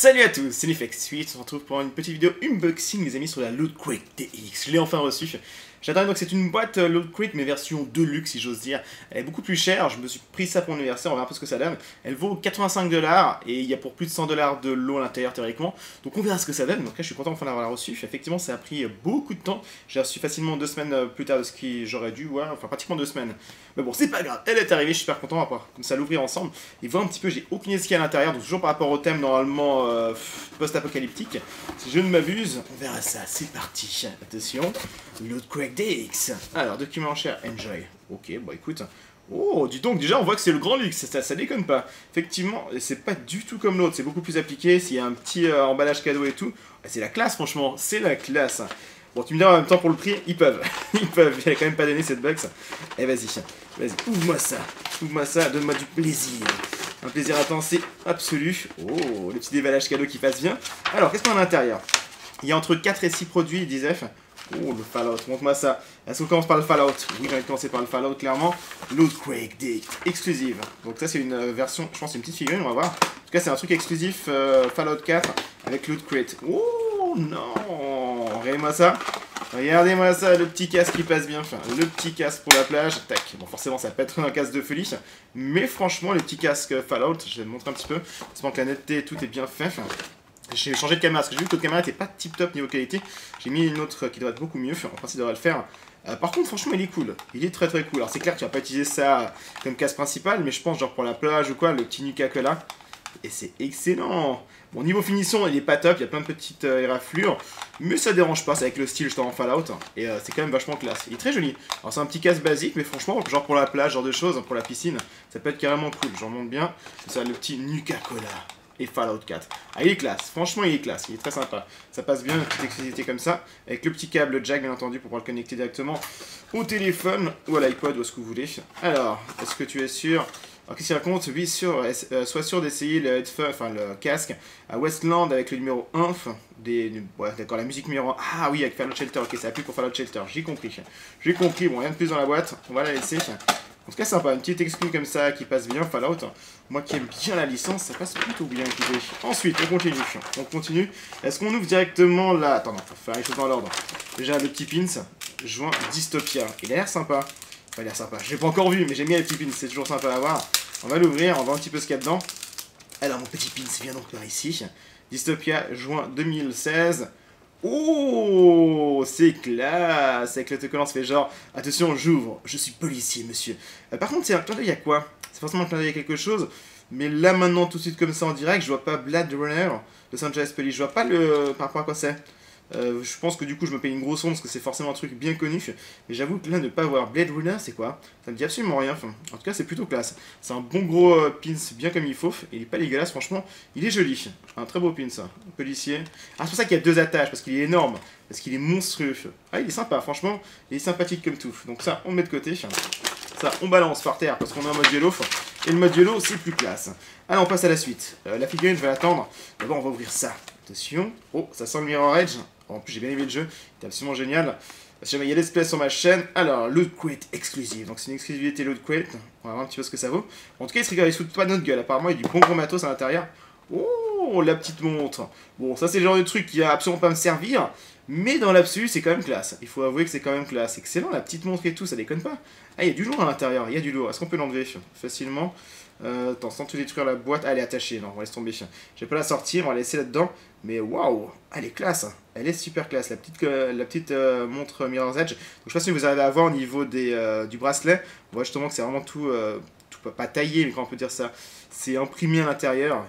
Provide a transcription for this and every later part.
Salut à tous, c'est Nifex8, on se retrouve pour une petite vidéo unboxing les amis sur la Loot Crate DX. Je l'ai enfin reçue. J'adore, donc c'est une boîte Loot Crate mais version deluxe si j'ose dire. Elle est beaucoup plus chère, je me suis pris ça pour mon anniversaire, on va voir un peu ce que ça donne. Elle vaut 85 $ et il y a pour plus de 100 $ de lot à l'intérieur théoriquement. Donc on verra ce que ça donne, donc là je suis content enfin d'avoir reçu. Effectivement ça a pris beaucoup de temps, j'ai reçu facilement 2 semaines plus tard de ce que j'aurais dû, ouais, enfin pratiquement 2 semaines. Mais bon c'est pas grave, elle est arrivée, je suis super content, on va pouvoir comme ça l'ouvrir ensemble. Et voir un petit peu, j'ai aucune idée de ce qu'il y a à l'intérieur, donc toujours par rapport au thème normalement post-apocalyptique. Si je ne m'abuse, on verra ça, c'est parti. Attention, Loot Crate DX. Alors, document cher, enjoy. Ok, bon écoute. Oh, dis donc, déjà on voit que c'est le grand luxe, ça déconne pas. Effectivement, c'est pas du tout comme l'autre, c'est beaucoup plus appliqué, s'il y a un petit emballage cadeau et tout. C'est la classe franchement, c'est la classe. Bon, tu me diras en même temps pour le prix, ils peuvent. Ils peuvent, il a quand même pas donné cette box. Eh vas-y, ouvre-moi ça, donne-moi du plaisir. Un plaisir intensif absolu. Oh, le petit déballage cadeau qui passe bien. Alors, qu'est-ce qu'on a à l'intérieur? Il y a entre 4 et 6 produits, disait. Oh, le Fallout, montre-moi ça. Est-ce qu'on commence par le Fallout? Oui, j'ai envie de commencer par le Fallout, clairement. Loot Crate DX, exclusive. Donc ça, c'est une version, je pense c'est une petite figurine, on va voir. En tout cas, c'est un truc exclusif Fallout 4 avec Loot Crate. Oh, non. Regardez-moi ça. Regardez-moi ça, le petit casque qui passe bien, enfin, le petit casque pour la plage, tac, bon forcément ça peut être un casque de folie, mais franchement les petits casques Fallout, je vais te montrer un petit peu, j'espère que la netteté tout est bien fait, j'ai changé de caméra, parce que j'ai vu que l'autre caméra n'était pas tip top niveau qualité, j'ai mis une autre qui doit être beaucoup mieux, en principe devrait le faire. Par contre franchement il est cool, il est très très cool, alors c'est clair que tu vas pas utiliser ça comme casque principal, mais je pense genre pour la plage ou quoi, le petit Nuka-Cola, et c'est excellent. Bon, niveau finition, il est pas top, il y a plein de petites éraflures, mais ça dérange pas, c'est avec le style justement en Fallout, et c'est quand même vachement classe. Il est très joli. Alors c'est un petit casque basique, mais franchement, genre pour la plage, genre de choses, pour la piscine, ça peut être carrément cool, j'en montre bien. C'est ça, le petit Nuka-Cola et Fallout 4. Ah, il est classe, franchement il est classe, il est très sympa. Ça passe bien, une petite exclusivité comme ça, avec le petit câble jack bien entendu pour pouvoir le connecter directement au téléphone ou à l'iPod ou ce que vous voulez. Alors, est-ce que tu es sûr? Alors qu'est-ce qu'il raconte? Oui, sois sûr d'essayer le headphone, enfin le casque à Westland avec le numéro 1. Ouais, d'accord, la musique numéro 1. Ah oui, avec Fallout Shelter, ok, ça appuie pour Fallout Shelter, j'ai compris. J'ai compris, bon, rien de plus dans la boîte, on va la laisser. En tout cas, sympa, une petite exclue comme ça qui passe bien, Fallout. Moi qui aime bien la licence, ça passe plutôt bien, écoutez. Ensuite, on continue. Est-ce qu'on ouvre directement là? Attends, non, faut faire les choses dans l'ordre. Déjà, le petit pins, joint Dystopia. Il a l'air sympa. Enfin, il a l'air sympa. Je l'ai pas encore vu, mais j'aime bien les petits pins, c'est toujours sympa à voir. On va l'ouvrir, on va voir un petit peu ce qu'il y a dedans. Alors, mon petit pins vient donc par ici. Dystopia, juin 2016. Oh, c'est classe. Avec l'autocollant, ça fait genre, attention, j'ouvre, je suis policier, monsieur. Par contre, c'est un clin d'œil à quoi? C'est forcément un clin d'œil à quelque chose. Mais là, maintenant, tout de suite, comme ça, en direct, je vois pas Blade Runner, Los Angeles Police. Je vois pas le... par rapport à quoi c'est. Je pense que du coup je me paye une grosse honte parce que c'est forcément un truc bien connu. Mais j'avoue que là ne pas voir Blade Runner c'est quoi? Ça me dit absolument rien. Enfin, en tout cas c'est plutôt classe. C'est un bon gros pins bien comme il faut. Et il est pas dégueulasse franchement. Il est joli. Un très beau pins ça. Policier. Ah c'est pour ça qu'il y a 2 attaches parce qu'il est énorme. Parce qu'il est monstrueux. Ah il est sympa franchement. Il est sympathique comme tout. Donc ça on le met de côté. Ça on balance par terre parce qu'on est en mode yellow. Et le mode yellow c'est plus classe. Allez on passe à la suite. La figurine je vais l'attendre. D'abord on va ouvrir ça. Attention. Oh ça sent le Mirror Edge. En plus, j'ai bien aimé le jeu, il est absolument génial. Si jamais il y a l'espèce sur ma chaîne, alors Loot Crate exclusive. Donc, c'est une exclusivité Loot Crate. On va voir un petit peu ce que ça vaut. En tout cas, il se fout pas de notre gueule. Apparemment, il y a du bon gros matos à l'intérieur. Oh, la petite montre. Bon, ça, c'est le genre de truc qui va absolument pas me servir. Mais dans l'absolu, c'est quand même classe. Il faut avouer que c'est quand même classe. Excellent, la petite montre et tout, ça déconne pas. Ah, il y a du lourd à l'intérieur, il y a du lourd. Est-ce qu'on peut l'enlever facilement? Attends, sans tout détruire la boîte. Ah, elle est attachée, non, on va laisser tomber. Je vais pas la sortir, on va la laisser là-dedans. Mais waouh, elle est classe. Elle est super classe, la petite montre Mirror's Edge. Donc, je sais pas si vous arrivez à voir au niveau du bracelet. On voit justement que c'est vraiment tout pas taillé, mais comment on peut dire ça. C'est imprimé à l'intérieur.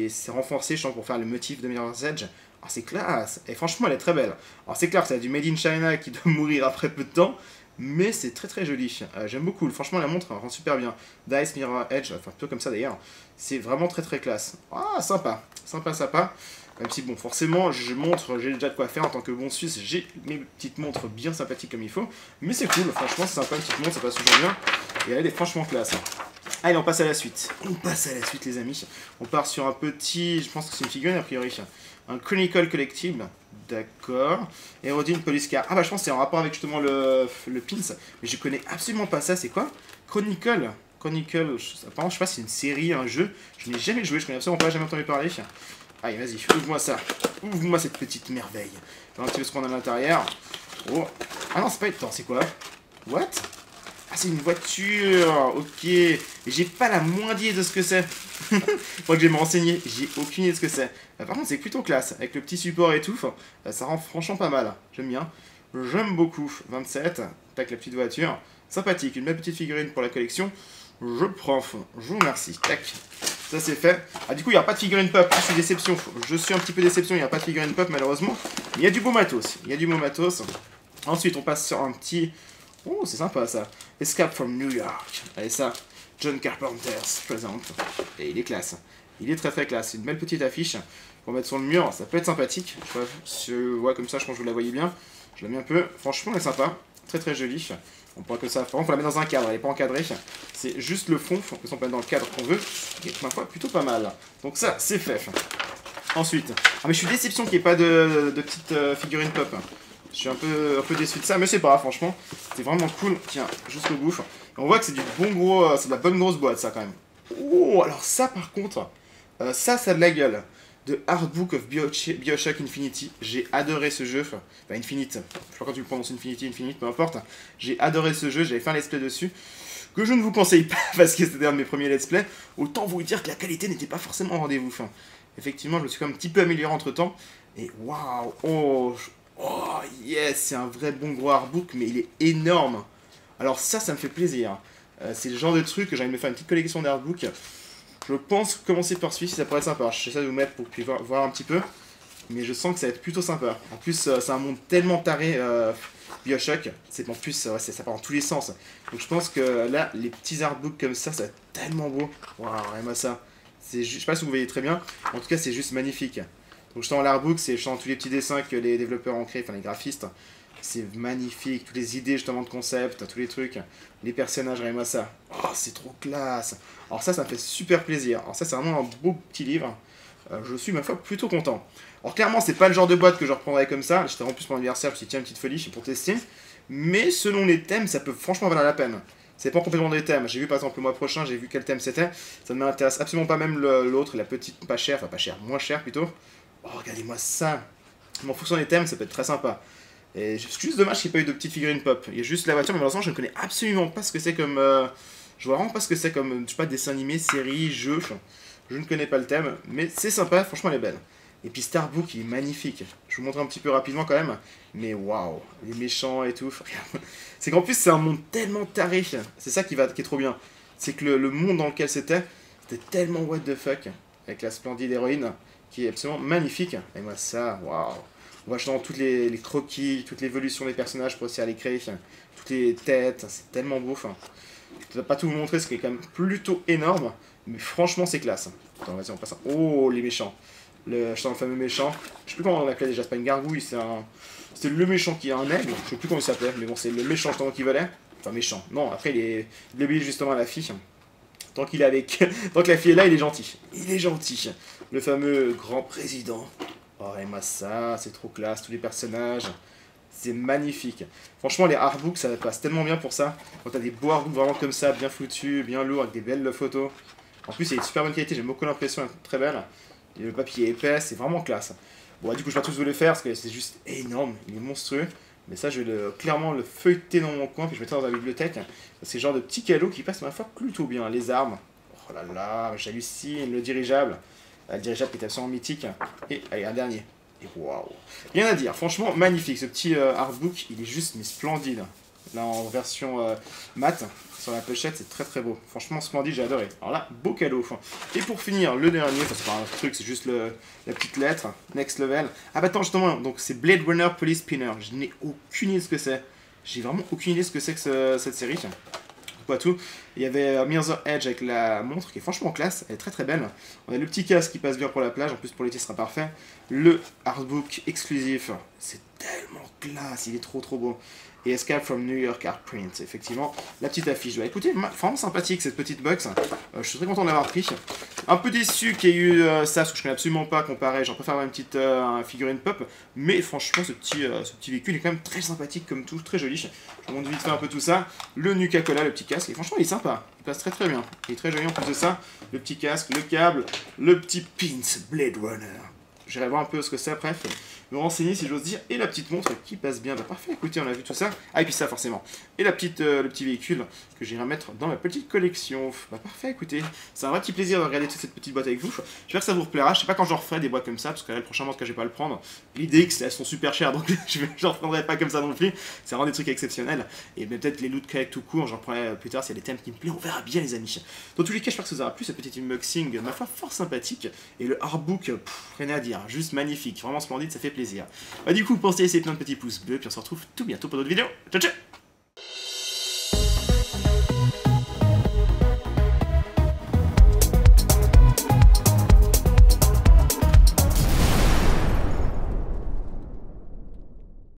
C'est renforcé, je pense, pour faire le motif de Mirror's Edge. Ah, c'est classe. Et franchement, elle est très belle. Alors, c'est clair que ça a du Made in China qui doit mourir après peu de temps. Mais c'est très très joli. J'aime beaucoup. Franchement, la montre rend super bien. Dice Mirror Edge, enfin, plutôt comme ça d'ailleurs. C'est vraiment très très classe. Ah, sympa. Sympa, sympa. Même si, bon, forcément, j'ai déjà de quoi faire en tant que bon Suisse. J'ai mes petites montres bien sympathiques comme il faut. Mais c'est cool. Franchement, c'est sympa, une petite montre, ça passe toujours bien. Et elle est franchement classe. Allez, on passe à la suite. On passe à la suite, les amis. On part sur un petit... Je pense que c'est une figurine, a priori. Un Chronicle Collectible. D'accord. Aerodine Police Car. Ah bah je pense que c'est en rapport avec justement le pins. Mais je connais absolument pas ça. C'est quoi? Chronicle. Apparemment je sais pas si c'est une série, un jeu. Je n'ai jamais joué, je connais absolument pas, jamais entendu parler. Allez, vas-y, ouvre-moi ça. Ouvre-moi cette petite merveille. On va un petit peu ce qu'on a à l'intérieur. Oh. Ah non, c'est pas... Attends, c'est quoi? What? Ah, c'est une voiture. Ok. Et j'ai pas la moindre idée de ce que c'est. Faudrait que je vais me renseigner. J'ai aucune idée de ce que c'est. Par contre, c'est plutôt classe. Avec le petit support et tout, ça rend franchement pas mal. J'aime bien. J'aime beaucoup. 27. Tac, la petite voiture. Sympathique. Une belle petite figurine pour la collection. Je prends. Je vous remercie. Tac. Ça c'est fait. Ah du coup il n'y a pas de figurine pop, je suis déception. Je suis un petit peu déception, il n'y a pas de figurine pop malheureusement. Mais il y a du beau matos. Il y a du beau matos. Ensuite on passe sur un petit... Oh c'est sympa ça. Escape from New York. Allez ça. John Carpenter se présente. Et il est classe. Il est très très classe. Une belle petite affiche. Pour mettre sur le mur, ça peut être sympathique. Je vois comme ça, je pense que vous la voyez bien. Je la mets un peu. Franchement elle est sympa. Très très jolie. On pourra que ça. Par contre, faut la mettre dans un cadre, elle n'est pas encadrée. C'est juste le fond, faut que ça mette dans le cadre qu'on veut. Et ma foi, plutôt pas mal. Donc ça, c'est fait. Ensuite, ah mais je suis déception qu'il n'y ait pas de petite figurine pop. Je suis un peu déçu de ça, mais c'est pas grave, franchement. C'était vraiment cool. Tiens, jusqu'au bout. On voit que c'est du bon gros, c'est de la bonne grosse boîte, ça quand même. Oh, alors ça par contre, ça a de la gueule. De Artbook of BioShock Infinity. J'ai adoré ce jeu. Enfin, Infinite. Je sais pas quand tu le prononces Infinite, peu importe. J'ai adoré ce jeu, j'avais fait un let's play dessus. Que je ne vous conseille pas parce que c'était un de mes premiers let's play. Autant vous dire que la qualité n'était pas forcément au rendez-vous. Enfin, effectivement, je me suis quand même un petit peu amélioré entre temps. Et waouh! Oh, yes! C'est un vrai bon gros Artbook, mais il est énorme. Alors, ça me fait plaisir. C'est le genre de truc que j'ai envie de me faire une petite collection d'Artbook. Je pense commencer par celui-ci, ça pourrait être sympa. J'essaie de vous mettre pour que vous puissiez voir un petit peu. Mais je sens que ça va être plutôt sympa. En plus, c'est un monde tellement taré, BioShock. En plus, ça part dans tous les sens. Donc je pense que là, les petits artbooks comme ça va être tellement beau. Waouh, regardez-moi ça. Je sais pas si vous voyez très bien. En tout cas, c'est juste magnifique. Donc je sens l'artbook, je sens tous les petits dessins que les développeurs ont créés, enfin les graphistes. C'est magnifique, toutes les idées justement de concept, tous les trucs, les personnages, regardez-moi ça. Oh, c'est trop classe. Alors ça me fait super plaisir. Alors ça, c'est vraiment un beau petit livre. Je suis, ma foi, plutôt content. Alors clairement, c'est pas le genre de boîte que je reprendrais comme ça. J'étais en plus pour l'anniversaire, je me suis dit, tiens, une petite folie, pour tester. Mais selon les thèmes, ça peut franchement valoir la peine. C'est pas complètement des thèmes. J'ai vu par exemple le mois prochain, j'ai vu quel thème c'était. Ça ne m'intéresse absolument pas, même l'autre, la petite, pas chère, enfin pas chère, moins chère plutôt. Oh, regardez-moi ça. Mais en fonction des thèmes, ça peut être très sympa. Et c'est juste dommage qu'il n'y ait pas eu de petite figurine pop. Il y a juste la voiture, mais malheureusement, je ne connais absolument pas ce que c'est comme. Je vois vraiment pas ce que c'est comme, je sais pas, dessin animé, série, jeu. Je ne connais pas le thème, mais c'est sympa, franchement, elle est belle. Et puis Starbook, il est magnifique. Je vous montre un petit peu rapidement quand même. Mais waouh, les méchants et tout. C'est qu'en plus, c'est un monde tellement taré. C'est ça qui est trop bien. C'est que le monde dans lequel c'était tellement what the fuck. Avec la splendide héroïne, qui est absolument magnifique. Et moi, ça, waouh. On voit justement toutes les croquis, toute l'évolution des personnages pour réussir à les créer, toutes les têtes, c'est tellement beau. Enfin, je ne vais pas tout vous montrer, ce qui est quand même plutôt énorme, mais franchement c'est classe. Attends, vas-y, on passe. Oh, les méchants. Le fameux méchant. Je sais plus comment on l'appelait déjà, c'est pas une gargouille, c'est le méchant qui a un aigle. Je sais plus comment il s'appelait, mais bon, c'est le méchant justement qui volait. Enfin, méchant. Non, après il obéit justement à la fille. Tant qu'il est avec. Tant que la fille est là, il est gentil. Il est gentil. Le fameux grand président. Oh, et moi ça, c'est trop classe, tous les personnages, c'est magnifique. Franchement, les artbooks, ça passe tellement bien pour ça. Quand t'as des beaux artbooks vraiment comme ça, bien foutus, bien lourds, avec des belles photos. En plus, c'est de super bonne qualité, j'aime beaucoup l'impression, elle est très belle. Et le papier est épais, c'est vraiment classe. Bon, du coup, je vais pas tous vous le faire, parce que c'est juste énorme, il est monstrueux. Mais ça, je vais clairement le feuilleter dans mon coin, puis je mettrai dans la bibliothèque. C'est le genre de petits cadeaux qui passent, ma foi, plutôt bien. Les armes, oh là là, j'hallucine, le dirigeable. Le dirigeable qui est absolument mythique. Et allez, un dernier. Et waouh. Rien à dire. Franchement, magnifique. Ce petit artbook, il est juste mais splendide. Là, en version mat, sur la pochette, c'est très très beau. Franchement, splendide, j'ai adoré. Alors là, beau cadeau. Et pour finir, le dernier, enfin, c'est pas un truc, c'est juste la petite lettre. Next level. Ah bah attends, justement, donc c'est Blade Runner Police Spinner. Je n'ai aucune idée de ce que c'est. J'ai vraiment aucune idée de ce que c'est que cette série. Pas tout. Il y avait Mirror's Edge avec la montre qui est franchement classe, elle est très très belle. On a le petit casque qui passe bien pour la plage, en plus pour l'été ce sera parfait. Le artbook exclusif, c'est tellement classe, il est trop trop beau. et Escape from New York Art Print. Effectivement, la petite affiche. Bah, écoutez, vraiment sympathique cette petite box. Je suis très content de l'avoir pris. Un peu déçu qu'il y ait eu ça, parce que je connais absolument pas comparé. J'en préfère avoir une petite figurine pop. Mais franchement, ce petit véhicule est quand même très sympathique comme tout, très joli. Je vous montre vite fait un peu tout ça. Le Nuka-Cola, le petit casque. Et franchement, il est sympa. Il passe très bien. Il est très joli en plus de ça. Le petit casque, le câble, le petit pins Blade Runner. J'irai voir un peu ce que c'est après, me renseigner si j'ose dire, et la petite montre qui passe bien, bah parfait, écoutez, on a vu tout ça, ah et puis ça forcément, et le petit véhicule que j'irai mettre dans ma petite collection, bah parfait, écoutez, c'est un vrai petit plaisir de regarder toute cette petite boîte avec vous, j'espère que ça vous replaira, je sais pas quand j'en referai des boîtes comme ça, parce que là, le prochain mois, en tout cas, je vais pas le prendre, les DX, elles sont super chères, donc j'en reprendrai pas comme ça non plus, c'est vraiment des trucs exceptionnels, et peut-être les loot crates tout court, j'en reprendrai plus tard s'il y a des thèmes qui me plaisent, on verra bien les amis. Dans tous les cas, j'espère que ça vous aura plu, cette petite unboxing, ma foi, fort sympathique, et le artbook, rien à dire, juste magnifique, vraiment splendide, ça fait plaisir. Bah, du coup, pensez à laisser plein de petits pouces bleus, puis on se retrouve tout bientôt pour d'autres vidéos. Ciao ciao.